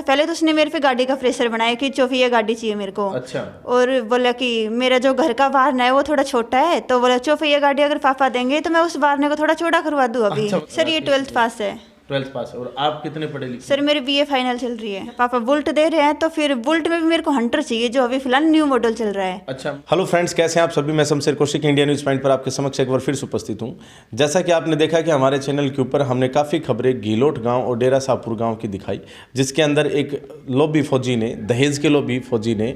तो पहले तो उसने मेरे पे गाड़ी का प्रेशर बनाया कि चोफिया गाड़ी चाहिए मेरे को। अच्छा। और बोला कि मेरा जो घर का वाहन है वो थोड़ा छोटा है, तो बोला चोफिया गाड़ी अगर पापा देंगे तो मैं उस वाहन को थोड़ा चौड़ा करवा दूँ अभी। अच्छा, सर ये 12th पास है। 12th पास। और आप कितने पढ़े लिखे? सर मेरी BA फाइनल चल रही है। पापा बुलेट दे रहे हैं, तो फिर बुलेट में भी मेरे को हंटर चाहिए जो अभी फिलहाल न्यू मॉडल चल रहा है। अच्छा। हेलो फ्रेंड्स, कैसे हैं आप सभी? मैं Shamsher Kaushik India news point पर आपके समक्ष एक बार फिर से उपस्थित हूं। जैसा कि आपने देखा कि हमारे चैनल के ऊपर हमने काफ़ी खबरें गीलोट गांव और डेरा शाहपुर गांव की दिखाई, जिसके अंदर एक लोभी फौजी ने, दहेज के लोभी फौजी ने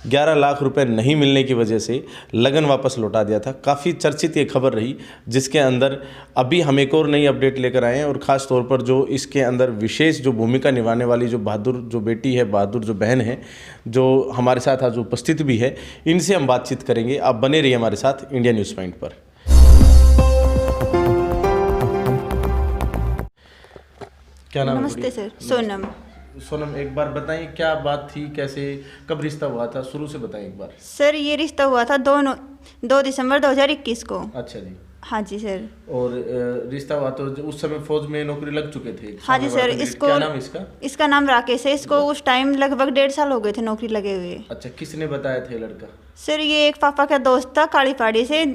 11 लाख रुपए नहीं मिलने की वजह से लगन वापस लौटा दिया था। काफ़ी चर्चित ये खबर रही, जिसके अंदर अभी हम एक और नई अपडेट लेकर आए हैं। और ख़ास तौर पर जो इसके अंदर विशेष जो भूमिका निभाने वाली जो बहादुर जो बेटी है, बहादुर जो बहन है, जो हमारे साथ आज उपस्थित भी है, इनसे हम बातचीत करेंगे। आप बने रहिए हमारे साथ इंडिया न्यूज़ पॉइंट पर। क्या नाम? नमस्ते सर। सोनम। सोनम, एक बार बताइए क्या बात थी, कैसे कब रिश्ता हुआ था, शुरू से बताएं एक बार। सर ये रिश्ता हुआ था 2 दिसंबर 2021 को। अच्छा जी। हाँ जी सर। और रिश्ता हुआ तो उस समय फौज में नौकरी लग चुके थे? हाँ जी सर। इसको, क्या नाम इसका? इसका नाम राकेश है। इसको उस टाइम लगभग 1.5 साल हो गए थे नौकरी लगे हुए। अच्छा, किसने बताया था लड़का? सर ये एक पापा का दोस्त था काली पहाड़ी से,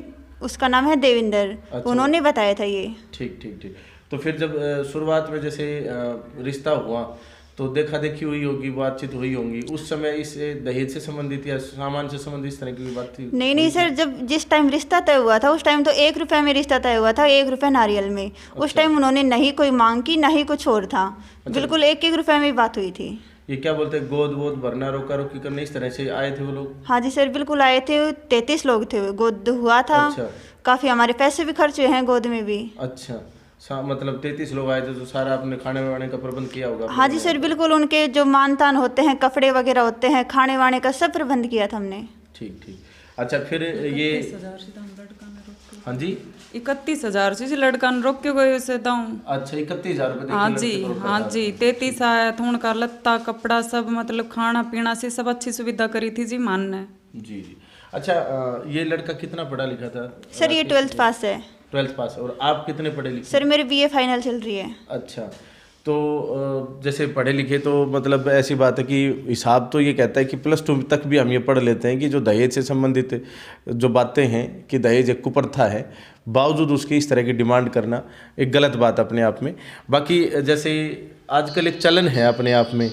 उसका नाम है देविंदर। अच्छा। उन्होंने बताया था ये। ठीक ठीक ठीक। तो फिर जब शुरुआत में जैसे रिश्ता हुआ तो देखा देखी हुई होगी, बातचीत हुई होंगी, उस समय इस दहेज से संबंधित या सामान से संबंधित इस तरह की बात थी? नहीं सर, जब जिस टाइम रिश्ता तय हुआ था उस टाइम तो 1 रुपये में रिश्ता तय हुआ था, 1 रुपये नारियल में। उस टाइम उन्होंने नहीं कोई मांग की, ना ही कुछ और था। बिल्कुल 1-1 रुपये में बात हुई थी। ये क्या बोलते हैं, गोद वोद भरना, रोका रोकी करने, इस तरह से आए थे वो लोग? हाँ जी सर, बिल्कुल आए थे। 33 लोग थे, गोद हुआ था। अच्छा। काफ़ी हमारे पैसे भी खर्च हुए हैं गोद में भी। अच्छा, मतलब 33 लोग आए थे, तो सारा आपने खाने वाने का प्रबंध किया होगा? हाँ जी सर, बिल्कुल। उनके जो मानतान होते हैं, कपड़े वगैरह होते हैं, खाने वाने का सब प्रबंध किया था हमने। ठीक ठीक। अच्छा, फिर ये हाँ जी 31,000 से लड़का ने रोक के गए से दाऊं। अच्छा, 31,000 रुपए? हाँ जी 33 आया था उनका, लत्ता कपड़ा सब, मतलब खाना पीना से सब अच्छी सुविधा करी थी जी मान ने। जी जी। अच्छा, ये लड़का कितना पढ़ा लिखा था? सर ये 12th पास है। 12th पास। और आप कितने पढ़े लिखे? सर मेरी BA फाइनल चल रही है। अच्छा, तो जैसे पढ़े लिखे तो मतलब ऐसी बात है कि हिसाब तो ये कहता है कि +2 तक भी हम ये पढ़ लेते हैं कि जो दहेज से संबंधित जो बातें हैं कि दहेज एक कुप्रथा है, बावजूद उसकी इस तरह की डिमांड करना एक गलत बात अपने आप में। बाकी जैसे आजकल एक चलन है अपने आप में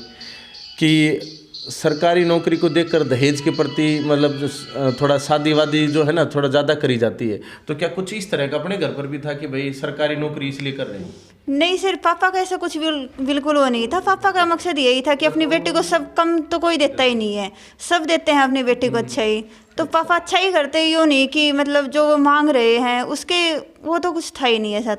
कि सरकारी नौकरी को देखकर दहेज के प्रति मतलब जो थोड़ा शादी वादी जो है ना, थोड़ा ज़्यादा करी जाती है। तो क्या कुछ इस तरह का अपने घर पर भी था कि भाई सरकारी नौकरी इसलिए कर रहे हैं? नहीं सर, पापा का ऐसा कुछ बिल्कुल वो नहीं था। पापा का मकसद यही था कि अपनी बेटी को सब कम तो कोई देता ही नहीं है, सब देते हैं अपनी बेटी को अच्छा ही। तो पापा अच्छा ही करते, यूँ नहीं कि मतलब जो वो मांग रहे हैं उसके वो तो कुछ था ही नहीं ऐसा।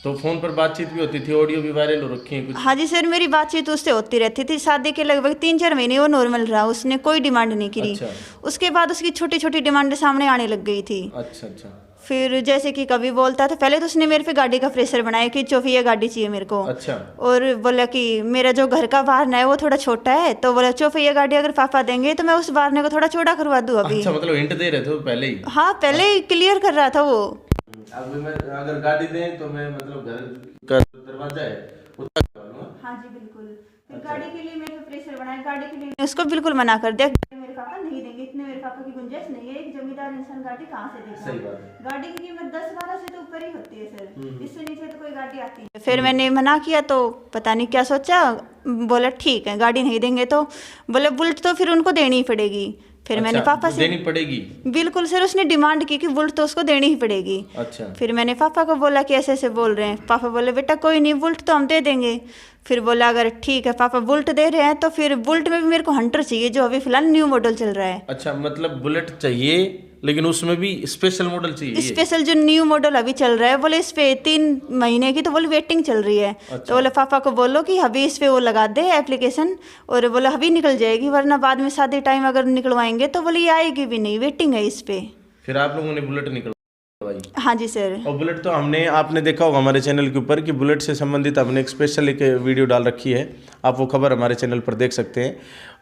तो फ़ोन पर बातचीत भी होती थी, ऑडियो भी वायरल हो रखी है कुछ? हाँ जी सर, मेरी बातचीत उससे होती रहती थी। शादी के लगभग 3-4 महीने वो नॉर्मल रहा, उसने कोई डिमांड नहीं करी। अच्छा। उसके बाद उसकी छोटी छोटी डिमांड सामने आने लग गई थी। अच्छा अच्छा। फिर जैसे कि कभी बोलता था, पहले तो उसने मेरे पे गाड़ी का प्रेशर बनाया कि चोफिया गाड़ी चाहिए मेरे को। अच्छा। और बोला कि मेरा जो घर का वाहन है वो थोड़ा छोटा है, तो बोला चोफिया गाड़ी अगर पापा देंगे तो मैं उस वाहन को थोड़ा चौड़ा करवा दूँ अभी। अच्छा, मतलब हिंट दे रहे थे पहले ही? हाँ, पहले ही क्लियर कर रहा था वो। अब मैं अगर गाड़ी दें तो मैं मतलब घर का दरवाजा है उसका करवा लूं? हाँ जी बिल्कुल। फिर गाड़ी के लिए मेरे पे प्रेशर बनाया, गाड़ी के लिए उसको बिल्कुल मना कर दिया। मेरे पापा नहीं देंगे, इतने मेरे पापा की गुंजाइश नहीं है। एक जमींदार इंसान गाड़ी कहाँ से देगा? सही बात है। गाड़ी की कीमत 10-12 से तो ऊपर ही होती है सर, इससे नीचे तो कोई गाड़ी आती है। फिर मैंने मना किया तो पता नहीं क्या सोचा, बोला ठीक है गाड़ी नहीं देंगे तो बोले बुलेट तो फिर उनको देनी ही पड़ेगी। फिर मैंने पापा से देनी पड़ेगी? बिल्कुल सर, उसने डिमांड की कि बुलेट तो उसको देनी ही पड़ेगी। अच्छा। फिर मैंने पापा को बोला कि ऐसे ऐसे बोल रहे हैं। पापा बोले बेटा कोई नहीं, बुलेट तो हम दे देंगे। फिर बोला अगर ठीक है पापा बुलेट दे रहे हैं तो फिर बुलेट में भी मेरे को हंटर चाहिए जो अभी फिलहाल न्यू मॉडल चल रहा है। अच्छा, मतलब बुलेट चाहिए लेकिन उसमें भी स्पेशल मॉडल चाहिए? स्पेशल जो न्यू मॉडल अभी चल रहा है, बोले इस पे 3 महीने की तो बोले वेटिंग चल रही है। अच्छा। तो बोले पापा को बोलो कि अभी इस पे वो लगा दे एप्लीकेशन, और बोले अभी निकल जाएगी, वरना बाद में शादी टाइम अगर निकलवाएंगे तो बोले ये आएगी भी नहीं, वेटिंग है इस पे। फिर आप लोगों ने बुलेट निकलवाई? हाँ जी सर। और बुलेट तो आपने देखा होगा हमारे चैनल के ऊपर कि बुलेट से संबंधित हमने एक स्पेशल एक वीडियो डाल रखी है, आप वो खबर हमारे चैनल पर देख सकते हैं।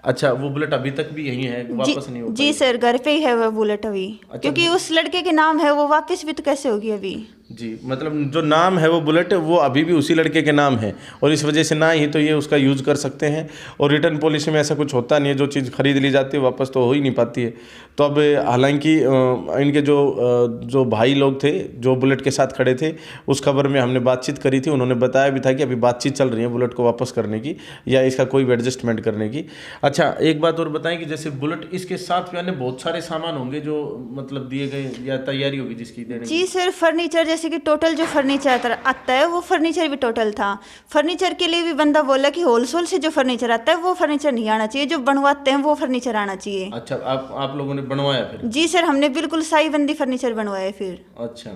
अच्छा, वो बुलेट अभी तक भी यहीं है, वापस नहीं हो जी सर, घर पे ही है वह बुलेट अभी। क्योंकि उस लड़के के नाम है, वो वापस भी तो कैसे होगी अभी। जी, मतलब जो नाम है वो बुलेट वो अभी भी उसी लड़के के नाम है, और इस वजह से ना ही तो ये उसका यूज़ कर सकते हैं, और रिटर्न पॉलिसी में ऐसा कुछ होता नहीं है, जो चीज़ खरीद ली जाती है वापस तो हो ही नहीं पाती है। तो अब हालांकि इनके जो भाई लोग थे जो बुलेट के साथ खड़े थे, उस खबर में हमने बातचीत करी थी, उन्होंने बताया भी था कि अभी बातचीत चल रही है बुलेट को वापस करने की या इसका कोई भी एडजस्टमेंट करने की। अच्छा, एक बात और बताएं कि जैसे बुलेट इसके साथ यानी बहुत सारे सामान होंगे जो मतलब दिए गए या तैयारी होगी जिसकी देने की? जी सर, फर्नीचर जैसे कि टोटल जो फर्नीचर आता है वो फर्नीचर भी टोटल था। फर्नीचर के लिए भी बंदा बोला कि होलसेल से जो फर्नीचर आता है वो फर्नीचर नहीं आना चाहिए, जो बनवाते हैं वो फर्नीचर आना चाहिए। अच्छा, आप लोगों ने बनवाया फिर? जी सर, हमने बिल्कुल साई बंदी फर्नीचर बनवाया फिर। अच्छा,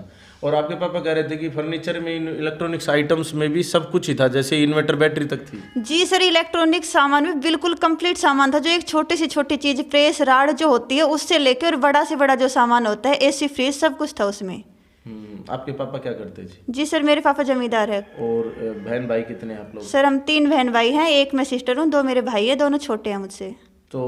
और आपके पापा कह रहे थे कि फर्नीचर में इलेक्ट्रॉनिक्स आइटम्स में भी सब कुछ ही था, जैसे इन्वर्टर बैटरी तक थी? जी सर, इलेक्ट्रॉनिक सामान में बिल्कुल कंप्लीट सामान था। जो एक छोटी से छोटी चीज़ प्रेस राड जो होती है उससे लेकर बड़ा से बड़ा जो सामान होता है, एसी फ्रिज, सब कुछ था उसमें। आपके पापा क्या करते थे? जी सर, मेरे पापा जमींदार है। और बहन भाई कितने हैं आप लोग? सर हम 3 बहन भाई हैं, एक मैं सिस्टर हूँ, 2 मेरे भाई हैं, दोनों छोटे हैं मुझसे। तो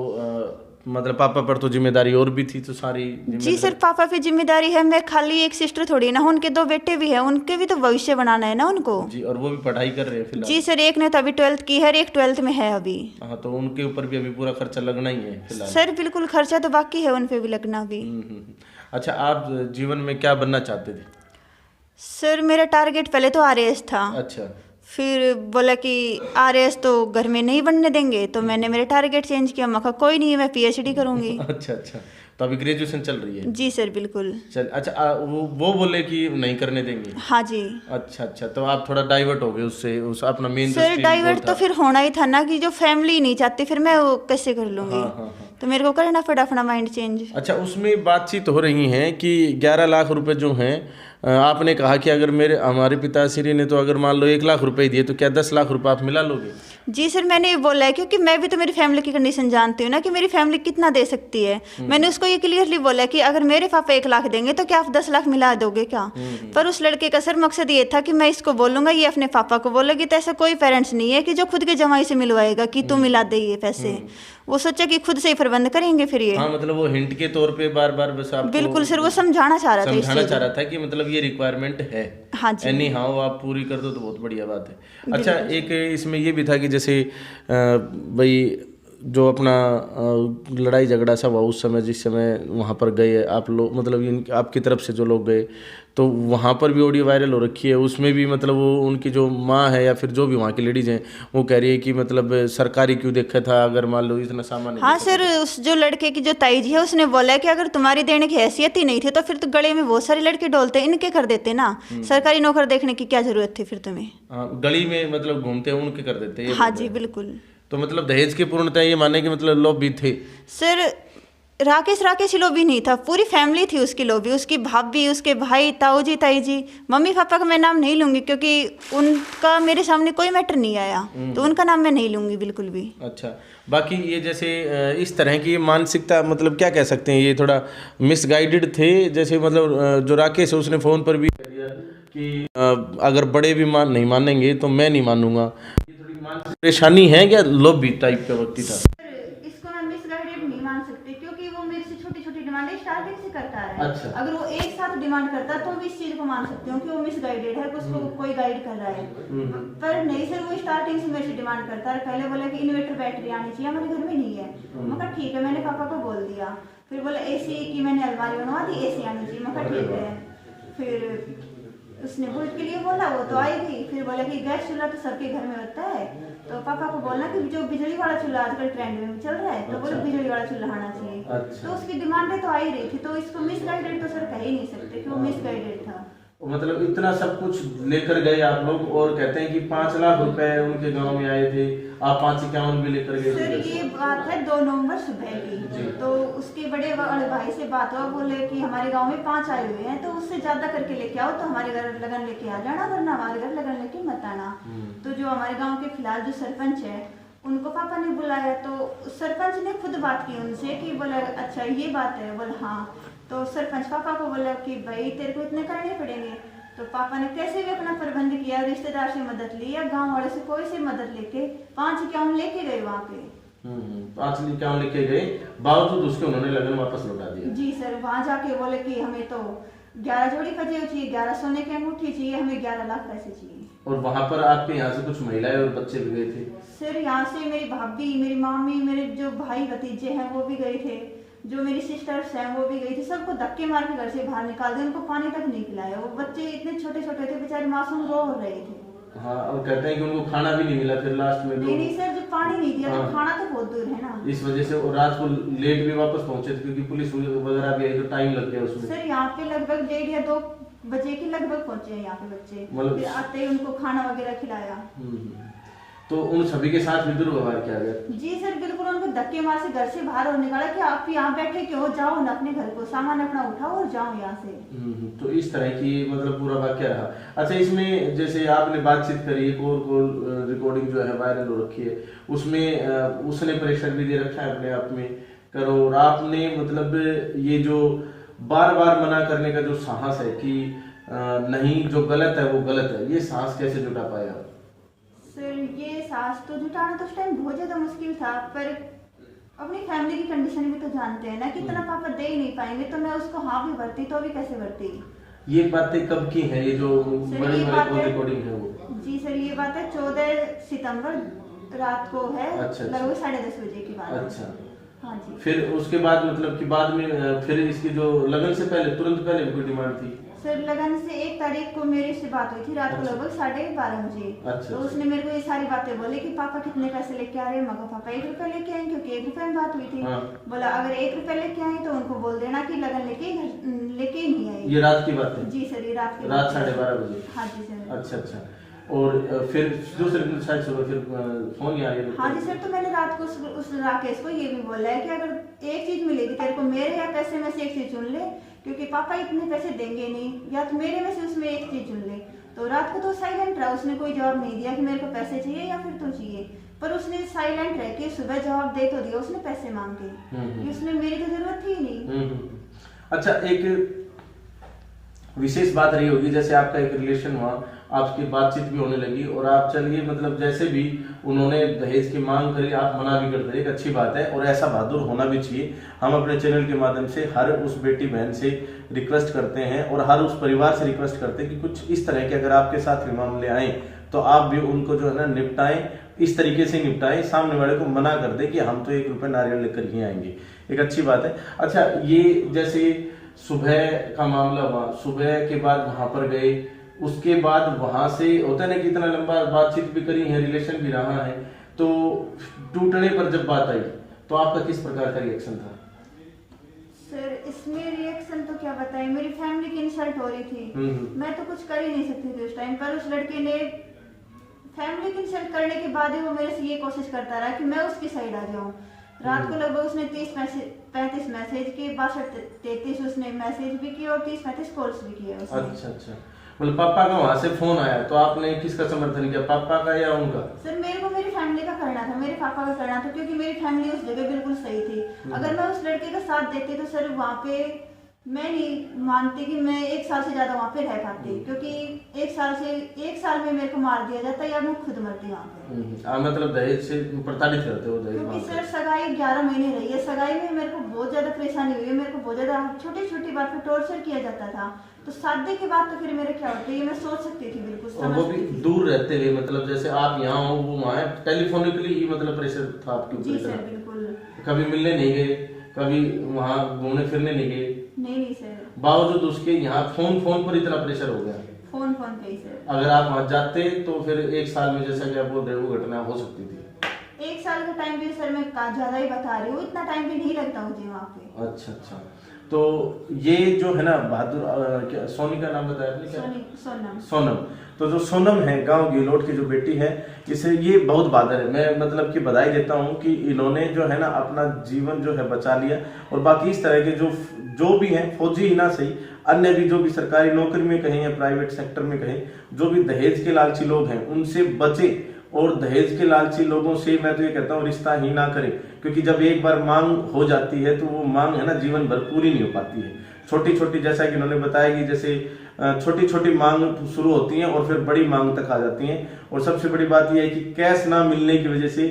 मतलब पापा पर तो जिम्मेदारी और भी थी, तो सारी जी सर, पापा की जिम्मेदारी है, मैं खाली एक सिस्टर थोड़ी ना, उनके 2 बेटे भी हैं, उनके भी तो भविष्य बनाना है ना उनको। जी, और वो भी पढ़ाई कर रहे हैं फिलहाल? जी सर, एक ने तो अभी 12th की है, एक 12th में है अभी। हाँ, तो उनके ऊपर भी अभी पूरा खर्चा लगना ही है फिलहाल? सर बिल्कुल, खर्चा तो बाकी है, उन पे भी लगना भी। अच्छा, आप जीवन में क्या बनना चाहते थे? सर मेरा टारगेट पहले तो आरएएस था। अच्छा, फिर बोला कि आरएएस तो घर में नहीं बनने देंगे, तो मैंने मेरा टारगेट चेंज किया। मैं कहा कोई नहीं, मैं पीएचडी करूंगी। अच्छा अच्छा, तो अभी ग्रेजुएशन चल रही है? जी सर बिल्कुल। चल, अच्छा, वो बोले कि नहीं करने देंगे? हाँ जी। अच्छा अच्छा, तो आप थोड़ा डाइवर्ट हो गए उससे, उस अपना मेन सर डाइवर्ट तो फिर होना ही था ना, कि जो फैमिली नहीं चाहती फिर मैं वो कैसे कर लूँगी। हाँ। तो मेरे को करना पड़ा अपना माइंड चेंज। अच्छा, उसमें बातचीत हो रही है कि 11 लाख रुपए जो हैं, आपने कहा कि अगर हमारे पिताश्री ने तो अगर मान लो 1 लाख रुपए दिए, तो क्या 10 लाख रुपए आप मिला लोगे? जी सर, मैंने ये बोला है क्योंकि मैं भी तो मेरी फैमिली की कंडीशन जानती हूँ ना, कि मेरी फैमिली कितना दे सकती है। मैंने उसको ये क्लियरली बोला कि अगर मेरे पापा 1 लाख देंगे तो क्या आप 10 लाख मिला दोगे क्या? पर उस लड़के का सर मकसद ये था कि मैं इसको बोलूंगा, ये अपने पापा को बोलेगी, तो ऐसा कोई पेरेंट्स नहीं है कि जो खुद के जमाई से मिलवाएगा कि तू मिला दे ये पैसे। वो सोचा कि खुद से ही प्रबंध करेंगे फिर ये। हाँ, मतलब वो हिंट के तौर पे बार बार बस आपको बिल्कुल सर, वो समझाना चाह रहा था कि मतलब ये रिक्वायरमेंट है। हाँ जी। एनी हाउ आप पूरी कर दो तो बहुत बढ़िया बात है। अच्छा, एक इसमें ये भी था कि जैसे भाई जो अपना लड़ाई झगड़ा सब हुआ उस समय, जिस समय वहाँ पर गए आप लोग, मतलब आपकी तरफ से जो लोग गए, तो वहाँ पर भी ऑडियो वायरल हो रखी है। उसमें भी मतलब वो उनकी जो माँ है या फिर जो भी वहाँ की लेडीज़ हैं, वो कह रही है कि मतलब सरकारी क्यों देखा था अगर मान लो इतना सामान। हाँ सर, उस जो लड़के की जो ताई जी है उसने बोला है कि अगर तुम्हारी देने की हैसियत ही नहीं थी तो फिर तो गले में बहुत सारे लड़के डोलते, इनके कर देते ना। सरकारी नौकर देखने की क्या जरूरत थी फिर तुम्हें? गली में मतलब घूमते हैं उनके कर देते? हाँ जी बिल्कुल। तो मतलब दहेज की पूर्णतः ये माने कि मतलब लोभी थे? सर राकेश लोभी नहीं था, पूरी फैमिली थी उसकी लोभी, उसकी भाभी, उसके भाई, ताऊ जी, ताई जी। मम्मी पापा का मैं नाम नहीं लूंगी क्योंकि उनका मेरे सामने कोई मैटर नहीं आया, तो उनका नाम मैं नहीं लूंगी बिल्कुल भी। अच्छा, बाकी ये जैसे इस तरह की मानसिकता, मतलब क्या कह सकते हैं, ये थोड़ा मिसगाइडेड थे। जैसे मतलब जो राकेश है उसने फ़ोन पर भी कह दिया कि अगर बड़े भी नहीं मानेंगे तो मैं नहीं मानूंगा। ये थोड़ी मानसिक परेशानी है क्या, लोभी टाइप का व्यक्ति था? इसको मैं मिसगाइडेड नहीं मान सकती क्योंकि वो मेरे से छोटी छोटी डिमांडें स्टार्टिंग से करता है। अच्छा। अगर वो एक साथ डिमांड करता तो मैं इस चीज को मान सकती हूँ कि वो मिसगाइडेड है, उसको कोई गाइड कर रहा है। पर नहीं सर, वो स्टार्टिंग से मेरे से डिमांड करता है। पहले बोला कि इन्वर्टर बैटरी आनी चाहिए, हमारे घर में नहीं है। मैं कहा ठीक है, मैंने पापा को बोल दिया। फिर बोला एसी की मैंने अलमारी बनवा दी, एसी आनी चाहिए। मैं कहा ठीक है। फिर उसने बुलेट के लिए बोला, वो तो आई थी। फिर बोला कि गैस चूल्हा तो सबके घर में होता है, तो पापा को बोलना कि जो बिजली वाला चूल्हा आजकल ट्रेंड में चल रहा है, तो बोले बिजली वाला चूल्हा आना चाहिए। तो उसकी डिमांडें तो आ ही रही थी, तो इसको मिसगाइडेड तो सर कह ही नहीं सकते कि वो मिसगाइडेड था। मतलब इतना सब कुछ लेकर गए आप लोग, और कहते हैं कि 5 लाख रुपए उनके गांव में आए थे, आप 551 भी लेकर गए। सर ये बात है 2 नवंबर सुबह की। तो उसके बड़े भाई से बात हुआ, बोले कि हमारे गांव में 5 आए हुए हैं, तो उससे ज्यादा करके लेके आओ, तो हमारे घर लगन लेके आ जाना, वरना हमारे घर लगन लेके मत आना। तो जो हमारे गाँव के फिलहाल जो सरपंच है उनको पापा ने बुलाया, तो सरपंच ने खुद बात की उनसे कि बोला अच्छा ये बात है, बोला हाँ। तो सरपंच पापा को बोला कि भाई तेरे को इतने करने पड़ेंगे। तो पापा ने कैसे भी अपना प्रबंध किया, रिश्तेदार से मदद ली या गांव वाले से कोई से मदद लेके 5 इक्यावन लेके गए वहाँ पे। पांच क्या लेके गए, बावजूद उसके उन्होंने लगन वापस लौटा दिया। जी सर, वहाँ जाके बोले कि हमें तो 11 जोड़ी पजेब चाहिए, 11 सोने की अंगूठी चाहिए, हमें 11 लाख पैसे चाहिए। और वहां पर आपके यहाँ से कुछ महिलाएं और बच्चे भी गए थे? सर यहाँ से मेरी भाभी, मेरी मामी, मेरे जो भाई भतीजे हैं वो भी गए थे, जो मेरी सिस्टर्स हैं वो भी गई थी। सबको धक्के मार के घर से बाहर निकाल दिया, उनको पानी तक नहीं पिलाया। वो बच्चे इतने छोटे छोटे थे, बेचारे मासूम रो रहे थे। हाँ, और कहते हैं कि उनको खाना भी नहीं मिला फिर लास्ट में। नहीं सर, जब पानी नहीं दिया हाँ। तो खाना तो बहुत दूर है ना। इस वजह से और रात को लेट भी वापस पहुंचे थे क्योंकि पुलिस वगैरह भी आई तो टाइम लग गया उसमें। सर यहाँ पे लगभग 1:30 या 2 बजे के लगभग पहुंचे हैं यहाँ पे बच्चे। मतलब फिर आते ही उनको खाना वगैरह खिलाया। तो उन सभी के साथ भी दुर्व्यवहार किया गया? जी सर बिल्कुल, उनको धक्के मार से घर से बाहर और निकाला कि आप यहाँ बैठे क्यों, जाओ ना अपने घर को, सामान अपना उठाओ और जाओ यहाँ से। तो इस तरह की मतलब पूरा वाक्य रहा। अच्छा, इसमें जैसे आपने बातचीत करी, एक और कॉल रिकॉर्डिंग जो है वायरल हो रखी है, उसमें उसने प्रेशर भी दे रखा है अपने आप में करो, और आपने मतलब ये जो बार बार मना करने का जो साहस है कि नहीं जो गलत है वो गलत है, ये साहस कैसे जुटा पाया? सर ये सास तो जुटाना तो उस टाइम बहुत ज्यादा मुश्किल था, पर अपनी फैमिली की कंडीशन भी तो जानते हैं ना कि इतना पापा दे ही नहीं पाएंगे, तो मैं उसको हाँ भी भरती तो भी कैसे भरती। ये बातें कब की है, ये जो बड़ी वाली रिकॉर्डिंग है वो? जी सर ये बात है 14 सितंबर रात को है। अच्छा, लगभग 10:30 बजे की बात है। अच्छा, हाँ जी। फिर उसके बाद मतलब कि बाद में फिर इसकी जो लगन से पहले तुरंत पहले कोई डिमांड थी? सर लगन से 1 तारीख को मेरे से बात हुई थी रात को लगभग 12:30 बजे। अच्छा, तो उसने मेरे को ये सारी बातें बोली कि पापा कितने पैसे लेके आ रहे हैं। मगर पापा 1 रुपया लेके आए, क्योंकि 1 रुपये में बात हुई थी। हाँ। बोला अगर 1 रुपया लेके आए तो उनको बोल देना कि लगन लेके ही नहीं आए। ये रात की बात है? जी सर ये रात की रात 12:30 बजे? हाँ जी सर। अच्छा अच्छा, और फिर दूसरे दिन शायद सुबह फिर फोन ही आ गया? हाँ जी सर, तो मैंने रात को उस राकेश को ये भी बोला है कि अगर एक चीज मिलेगी तेरे को, मेरे या पैसे में से एक चीज चुन ले, क्योंकि पापा इतने पैसे देंगे नहीं, या तो मेरे में से उसमें एक चीज चुन ले। तो रात को तो साइलेंट रहा, उसने कोई जवाब नहीं दिया कि मेरे को पैसे चाहिए या फिर तू चाहिए, पर उसने साइलेंट रह के सुबह जवाब दे तो दिया उसने पैसे मांग के, उसने मेरी तो जरूरत थी नहीं। अच्छा, एक विशेष बात रही होगी, जैसे आपका एक रिलेशन हुआ, आपकी बातचीत भी होने लगी और आप चलिए मतलब जैसे भी उन्होंने दहेज की मांग करी आप मना भी करते, एक अच्छी बात है और ऐसा बहादुर होना भी चाहिए। हम अपने चैनल के माध्यम से हर उस बेटी बहन से रिक्वेस्ट करते हैं और हर उस परिवार से रिक्वेस्ट करते हैं कि कुछ इस तरह के अगर आपके साथ भी मामले आए तो आप भी उनको जो है ना निपटाएं, इस तरीके से निपटाएं, सामने वाले को मना कर दे कि हम तो 1 रुपये नारियल लेकर ही आएंगे, एक अच्छी बात है। अच्छा, ये जैसे सुबह का मामला हुआ, सुबह के बाद वहां पर गए, उसके बाद वहां से होता है ना कि इतना लंबा बातचीत भी करी है, रिलेशन भी रहा है, तो टूटने पर जब बात आई तो आपका किस प्रकार का रिएक्शन था? सर इसमें रिएक्शन तो क्या बताएं, मेरी फैमिली की इंसल्ट हो रही थी, मैं तो कुछ कर ही नहीं सकती थी उस टाइम पर। उस लड़के ने फैमिली की इंसल्ट करने के बाद ही वो मेरे से ये कोशिश करता रहा कि मैं उसकी साइड आ जाऊं। रात को लगभग उसने 35 मैसेज किए, 62-33 उसने मैसेज भी किए और 30-35 कॉल्स भी किए उसने। अच्छा अच्छा, मतलब पापा का वहां से फोन आया तो आपने किसका समर्थन किया, पापा का या उनका? सर मेरे को मेरी फैमिली का करना था, मेरे पापा का करना था, क्योंकि मेरी फैमिली उस जगह बिल्कुल सही थी। अगर मैं उस लड़के का साथ देती तो सर वहाँ पे मैं नहीं मानती कि मैं 1 साल से ज्यादा वहाँ पे रह पाती, क्योंकि 1 साल में मेरे को मार दिया जाता या मैं खुद मरती वहाँ पे। मतलब दहेज से प्रताड़ित करते हो? क्योंकि सर सगाई 11 महीने रही है, सगाई में मेरे को बहुत ज्यादा परेशानी हुई है, मेरे को बहुत ज्यादा छोटी छोटी बात पे टॉर्चर किया जाता था। तो शादी के बाद तो फिर मेरे क्या होते ये मैं सोच सकती थी, बिल्कुल और वो भी दूर रहते हुए, मतलब जैसे आप यहाँ हो वो वहाँ, टेलीफोनिकली ही मतलब प्रेशर था आपके ऊपर? जी सर बिल्कुल। कभी मिलने नहीं गए, कभी वहाँ घूमने फिरने नहीं गए? नहीं सर। बावजूद उसके यहाँ फोन पर इतना प्रेशर हो गया? फोन पे ही सर। अगर आप वहाँ जाते तो फिर 1 साल में जैसा कि आप बोल रहे हो वो घटना हो सकती थी? 1 साल का टाइम भी सर मैं ज्यादा ही बता रही हूँ, इतना टाइम भी नहीं लगता मुझे वहाँ पे। अच्छा अच्छा, तो ये जो है ना बहादुर, क्या सोनी का नाम बताया आपने? क्या? सोनम। तो जो सोनम है गांव गिलोट की जो बेटी है, इसे ये बहुत बहादुर है, मैं मतलब कि बधाई देता हूँ कि इन्होंने जो है ना अपना जीवन जो है बचा लिया। और बाकी इस तरह के जो भी हैं, फौजी ही ना सही, अन्य भी जो भी सरकारी नौकरी में कहें या प्राइवेट सेक्टर में कहें, जो भी दहेज के लालची लोग हैं उनसे बचे और दहेज के लालची लोगों से मैं तो ये कहता हूँ रिश्ता ही ना करें, क्योंकि जब एक बार मांग हो जाती है तो वो मांग है ना जीवन भर पूरी नहीं हो पाती है। छोटी छोटी, जैसा कि उन्होंने बताया कि जैसे छोटी छोटी मांग शुरू होती हैं और फिर बड़ी मांग तक आ जाती हैं। और सबसे बड़ी बात यह है कि कैश ना मिलने की वजह से,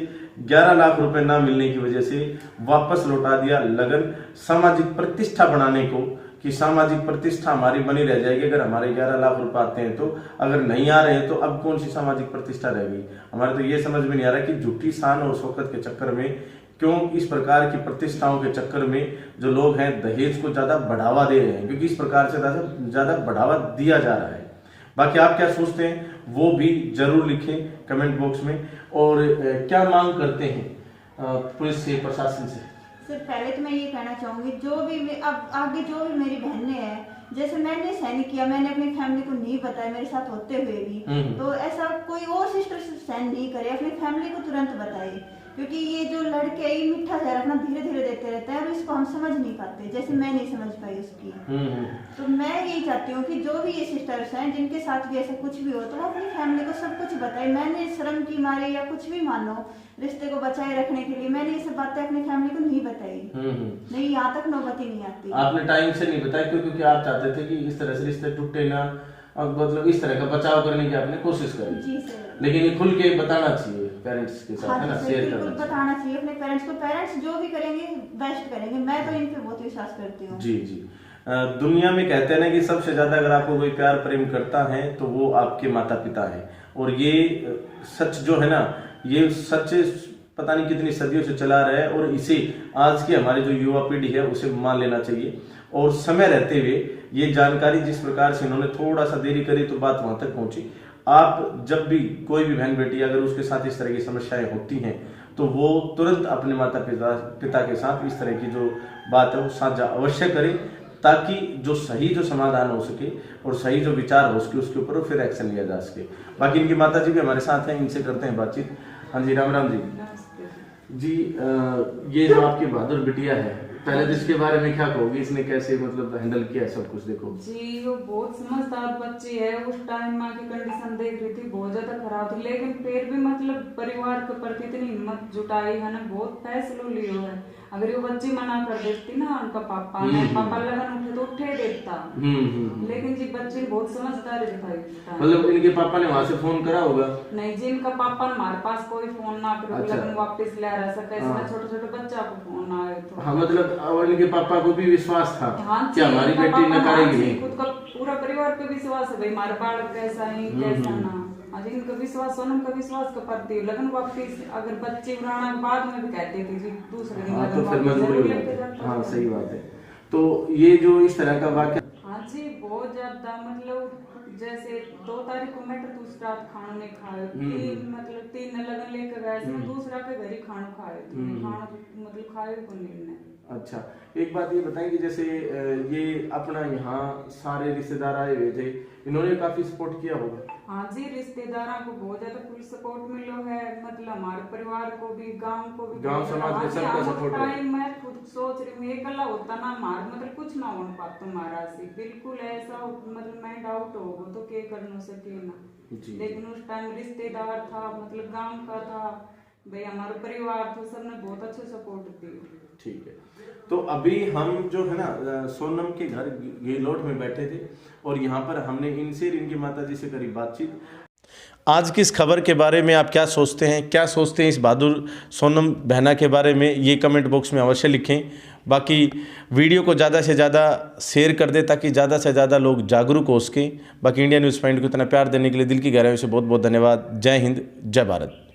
11 लाख रुपए ना मिलने की वजह से वापस लौटा दिया लगन सामाजिक प्रतिष्ठा बनाने को, कि सामाजिक प्रतिष्ठा हमारी बनी रह जाएगी अगर हमारे 11 लाख रुपए आते हैं तो, अगर नहीं आ रहे हैं तो अब कौन सी सामाजिक प्रतिष्ठा रह गई। हमारे तो ये समझ में नहीं आ रहा कि झूठी शान और शौकत के चक्कर में क्यों इस प्रकार की प्रतिष्ठाओं के चक्कर में जो लोग हैं दहेज को ज्यादा बढ़ावा दे रहे हैं, क्योंकि इस प्रकार से ज्यादा बढ़ावा दिया जा रहा है। बाकी आप क्या सोचते हैं वो भी जरूर लिखें कमेंट बॉक्स में। और क्या मांग करते हैं पुलिस से, प्रशासन से? सिर्फ पहले तो मैं ये कहना चाहूंगी, जो भी अब आगे जो भी मेरी बहनें हैं, जैसे मैंने सहन किया, मैंने अपनी फैमिली को नहीं बताया मेरे साथ होते हुए भी, तो ऐसा कोई और सिस्टर सहन नहीं करे, अपनी फैमिली को तुरंत बताए। क्योंकि ये जो लड़के ये मीठा जहर अपना धीरे धीरे देते रहते हैं और इसको हम समझ नहीं पाते, जैसे मैं नहीं समझ पाई उसकी। तो मैं यही चाहती हूँ कि जो भी ये सिस्टर्स हैं जिनके साथ भी ऐसा कुछ भी हो तो वो अपनी फैमिली को सब कुछ बताए। मैंने शर्म की मारे या कुछ भी मानो रिश्ते को बचाए रखने के लिए मैंने ये सब बातें अपनी फैमिली को नहीं बताई। नहीं, यहाँ तक नौबत ही नहीं आती। आपने टाइम से नहीं बताया क्योंकि आप चाहते थे कि इस तरह से रिश्ते टूटे ना, और मतलब इस तरह का बचाव करने की आपने कोशिश करी। जी सर। लेकिन ये खुल के बताना चाहिए पेरेंट्स के साथ, है ना, शेयर करना चाहिए, बताना चाहिए अपने पेरेंट्स को। पेरेंट्स जो भी करेंगे बेस्ट करेंगे, मैं तो इन पे बहुत विश्वास करती हूँ। जी जी। दुनिया में कहते हैं ना कि सबसे ज्यादा अगर आपको कोई प्यार प्रेम करता है तो वो आपके माता पिता है। और ये सच जो है ना, ये सच पता नहीं कितनी सदियों से चला रहा है और इसे आज की हमारी जो युवा पीढ़ी है उसे मान लेना चाहिए। और समय रहते हुए ये जानकारी जिस प्रकार से इन्होंने थोड़ा सा देरी करी तो बात वहां तक पहुंची। आप जब भी कोई भी बहन बेटी अगर उसके साथ इस तरह की समस्याएं होती हैं तो वो तुरंत अपने माता पिता के साथ इस तरह की जो बात है वो साझा अवश्य करें, ताकि जो सही जो समाधान हो सके और सही जो विचार हो सके उसके ऊपर फिर एक्शन लिया जा सके। बाकी इनकी माता जी भी हमारे साथ हैं, इनसे करते हैं बातचीत। हाँ जी, राम राम जी। जी, ये जो आपकी बहादुर बिटिया है, पहले तो इसके बारे में क्या कहोगी, इसने कैसे मतलब हैंडल किया सब कुछ? देखो जी, वो बहुत समझदार बच्ची है। उस टाइम माँ की कंडीशन देख रही थी, बहुत ज्यादा खराब थी, लेकिन फिर भी मतलब परिवार के प्रति इतनी हिम्मत जुटाई है ना, बहुत फैसलों लियो है। अगर ये बच्ची मना कर देती ना उनका पापा लगन उठे तो उठे देता। लेकिन जी बच्ची बहुत समझदारी दिखाई। मतलब इनके पापा ने वहाँ से फोन करा होगा? नहीं जी, इनका पापा हमारे पास कोई फोन ना करे, लगन वापस ले रहा सके, छोटे छोटे बच्चा को फोन आए तो। हाँ, मतलब और इनके पापा को भी विश्वास था कि हमारी बेटी नकारेगी नहीं। खुद का पूरा परिवार पे विश्वास है भाई, हमारा बालक कैसा है कैसा ना। आज इनका विश्वास, सोनम का विश्वास का प्रति लगन वापस अगर बच्चे उड़ाना बाद में भी कहते थे जी दूसरे दिन तो फिर मजबूरी होती है। हाँ सही बात है। तो ये जो इस तरह का वाक्य, हाँ जी बहुत ज्यादा, मतलब जैसे 2 तारीख को मैं तो दूसरा खाना नहीं खाए, मतलब 3 लगन लेकर गए, दूसरा के घर ही खाना खाए, खाना मतलब खाए को नहीं। अच्छा, एक बात ये बताएंगे, जैसे ये अपना यहाँ सारे रिश्तेदार आए हुए थे, इन्होंने काफी सपोर्ट किया होगा? हाँ जी, रिश्तेदारों को बहुत ज्यादा फुल सपोर्ट मिलो है, मतलब हमारे परिवार को भी, गांव को भी, गांव समाज में सबका सपोर्ट है। मैं खुद सोच रही हूँ अकेला होता ना हमारा मतलब कुछ ना हो पाता हमारा से, बिल्कुल ऐसा मतलब मैं डाउट होगा तो क्या कर सके ना। लेकिन उस टाइम रिश्तेदार था, मतलब गांव का था भाई, हमारा परिवार था, सबने बहुत अच्छे सपोर्ट दिए। ठीक है, तो अभी हम जो है ना सोनम के घर गेलोट में बैठे थे और यहाँ पर हमने इनसे इनकी माताजी से करी बातचीत। आज की इस खबर के बारे में आप क्या सोचते हैं, क्या सोचते हैं इस बहादुर सोनम बहना के बारे में, ये कमेंट बॉक्स में अवश्य लिखें। बाकी वीडियो को ज़्यादा से ज़्यादा शेयर कर दें ताकि ज़्यादा से ज़्यादा लोग जागरूक हो सकें। बाकी इंडिया न्यूज़ पॉइंट को इतना प्यार देने के लिए दिल की गहराइयों से बहुत बहुत धन्यवाद। जय हिंद, जय भारत।